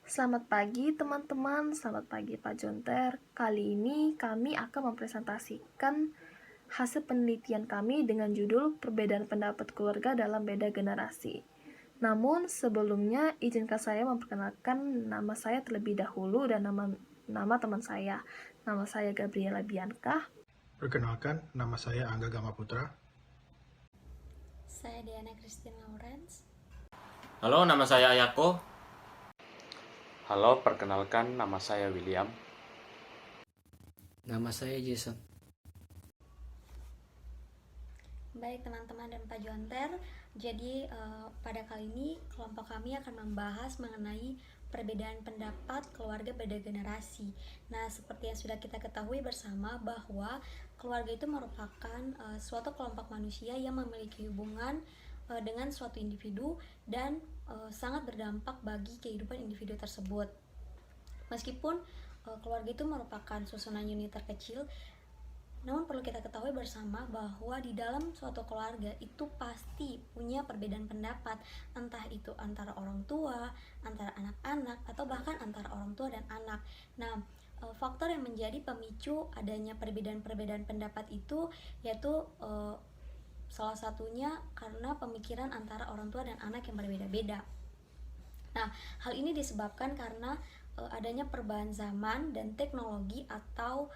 Selamat pagi teman-teman, selamat pagi Pak Jonter. Kali ini kami akan mempresentasikan hasil penelitian kami dengan judul Perbedaan Pendapat Keluarga dalam Beda Generasi. Namun sebelumnya izinkan saya memperkenalkan nama saya terlebih dahulu dan nama teman saya. Nama saya Gabriela Bianca. Perkenalkan, nama saya Angga Gama Putra. Saya Diana Christine Lawrence. Halo, nama saya Ayako. Halo, perkenalkan nama saya William. Nama saya Jason. Baik teman-teman dan Pak Jonter, jadi pada kali ini kelompok kami akan membahas mengenai perbedaan pendapat keluarga beda generasi. Nah, seperti yang sudah kita ketahui bersama bahwa keluarga itu merupakan suatu kelompok manusia yang memiliki hubungan dengan suatu individu dan sangat berdampak bagi kehidupan individu tersebut. Meskipun keluarga itu merupakan susunan unit terkecil, namun perlu kita ketahui bersama bahwa di dalam suatu keluarga itu pasti punya perbedaan pendapat, entah itu antara orang tua, antara anak-anak, atau bahkan antara orang tua dan anak. Nah, faktor yang menjadi pemicu adanya perbedaan-perbedaan pendapat itu yaitu salah satunya karena pemikiran antara orang tua dan anak yang berbeda-beda. Nah, hal ini disebabkan karena adanya perubahan zaman dan teknologi atau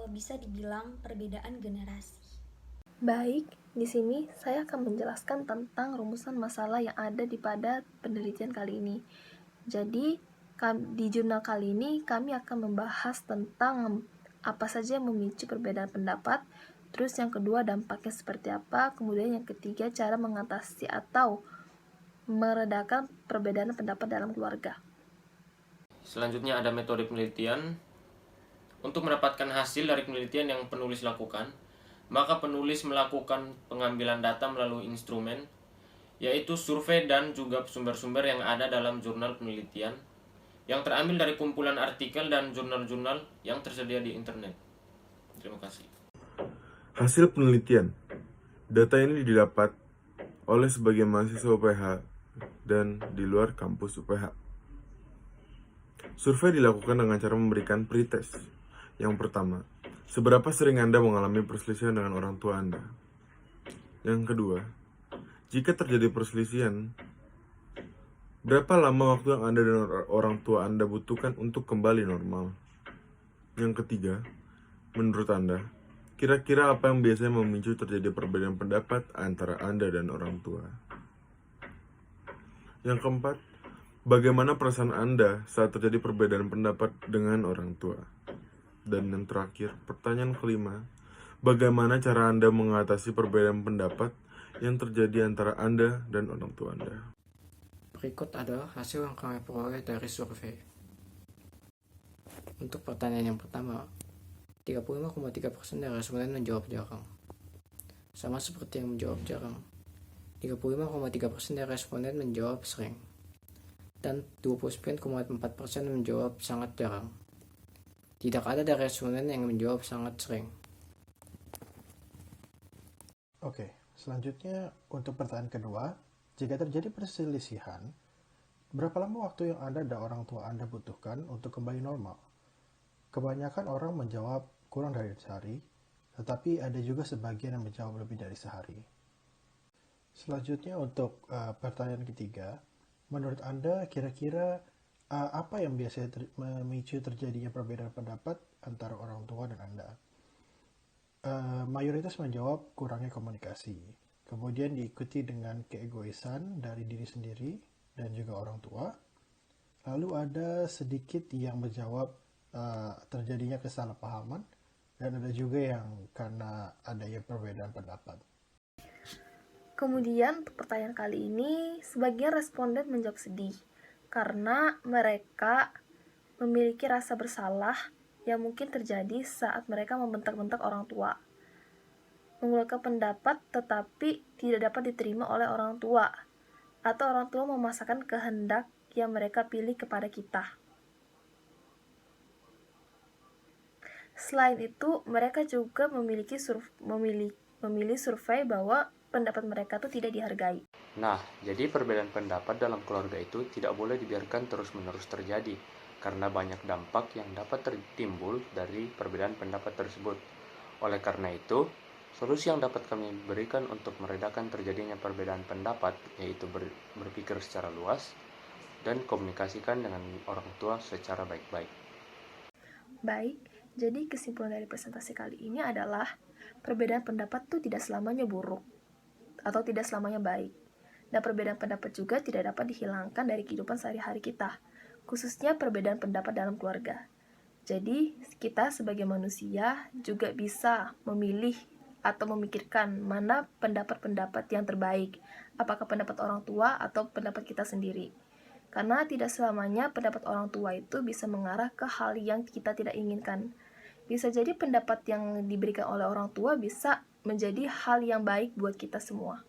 bisa dibilang perbedaan generasi. Baik, di sini saya akan menjelaskan tentang rumusan masalah yang ada pada penelitian kali ini. Jadi, di jurnal kali ini kami akan membahas tentang apa saja yang memicu perbedaan pendapat, terus yang kedua dampaknya seperti apa, kemudian yang ketiga cara mengatasi atau meredakan perbedaan pendapat dalam keluarga. Selanjutnya ada metode penelitian. Untuk mendapatkan hasil dari penelitian yang penulis lakukan, maka penulis melakukan pengambilan data melalui instrumen, yaitu survei dan juga sumber-sumber yang ada dalam jurnal penelitian, yang terambil dari kumpulan artikel dan jurnal-jurnal yang tersedia di internet. Terima kasih. Hasil penelitian. Data ini didapat oleh sebagian mahasiswa UPH dan di luar kampus UPH. Survei dilakukan dengan cara memberikan pretest. Yang pertama, seberapa sering Anda mengalami perselisihan dengan orang tua Anda? Yang kedua, jika terjadi perselisihan, berapa lama waktu yang Anda dan orang tua Anda butuhkan untuk kembali normal? Yang ketiga, menurut Anda, kira-kira apa yang biasanya memicu terjadi perbedaan pendapat antara Anda dan orang tua? Yang keempat, bagaimana perasaan Anda saat terjadi perbedaan pendapat dengan orang tua? Dan yang terakhir, pertanyaan kelima, bagaimana cara Anda mengatasi perbedaan pendapat yang terjadi antara Anda dan orang tua Anda? Berikut adalah hasil yang kami peroleh dari survei. Untuk pertanyaan yang pertama, 35,3% dari responden menjawab jarang. Sama seperti yang menjawab jarang, 35,3% dari responden menjawab sering, dan 29,4% menjawab sangat jarang. Tidak ada dari responden yang menjawab sangat sering. Oke, selanjutnya untuk pertanyaan kedua, jika terjadi perselisihan, berapa lama waktu yang Anda dan orang tua Anda butuhkan untuk kembali normal? Kebanyakan orang menjawab kurang dari sehari, tetapi ada juga sebagian yang menjawab lebih dari sehari. Selanjutnya untuk pertanyaan ketiga, menurut Anda kira-kira apa yang biasanya memicu terjadinya perbedaan pendapat antara orang tua dan Anda? Mayoritas menjawab kurangnya komunikasi, kemudian diikuti dengan keegoisan dari diri sendiri dan juga orang tua. Lalu ada sedikit yang menjawab terjadinya kesalahpahaman, dan ada juga yang karena adanya perbedaan pendapat. Kemudian untuk pertanyaan kali ini, sebagian responden menjawab sedih karena mereka memiliki rasa bersalah yang mungkin terjadi saat mereka membentak-bentak orang tua, mengeluarkan pendapat tetapi tidak dapat diterima oleh orang tua, atau orang tua memaksakan kehendak yang mereka pilih kepada kita. Selain itu, mereka juga memilih survei bahwa pendapat mereka tuh tidak dihargai. Nah, jadi perbedaan pendapat dalam keluarga itu tidak boleh dibiarkan terus-menerus terjadi, karena banyak dampak yang dapat timbul dari perbedaan pendapat tersebut. Oleh karena itu, solusi yang dapat kami berikan untuk meredakan terjadinya perbedaan pendapat yaitu berpikir secara luas dan komunikasikan dengan orang tua secara baik-baik. Baik, jadi kesimpulan dari presentasi kali ini adalah perbedaan pendapat tuh tidak selamanya buruk atau tidak selamanya baik. Dan perbedaan pendapat juga tidak dapat dihilangkan dari kehidupan sehari-hari kita, khususnya perbedaan pendapat dalam keluarga. Jadi, kita sebagai manusia juga bisa memilih atau memikirkan mana pendapat-pendapat yang terbaik, apakah pendapat orang tua atau pendapat kita sendiri. Karena tidak selamanya pendapat orang tua itu bisa mengarah ke hal yang kita tidak inginkan. Bisa jadi pendapat yang diberikan oleh orang tua bisa menjadi hal yang baik buat kita semua.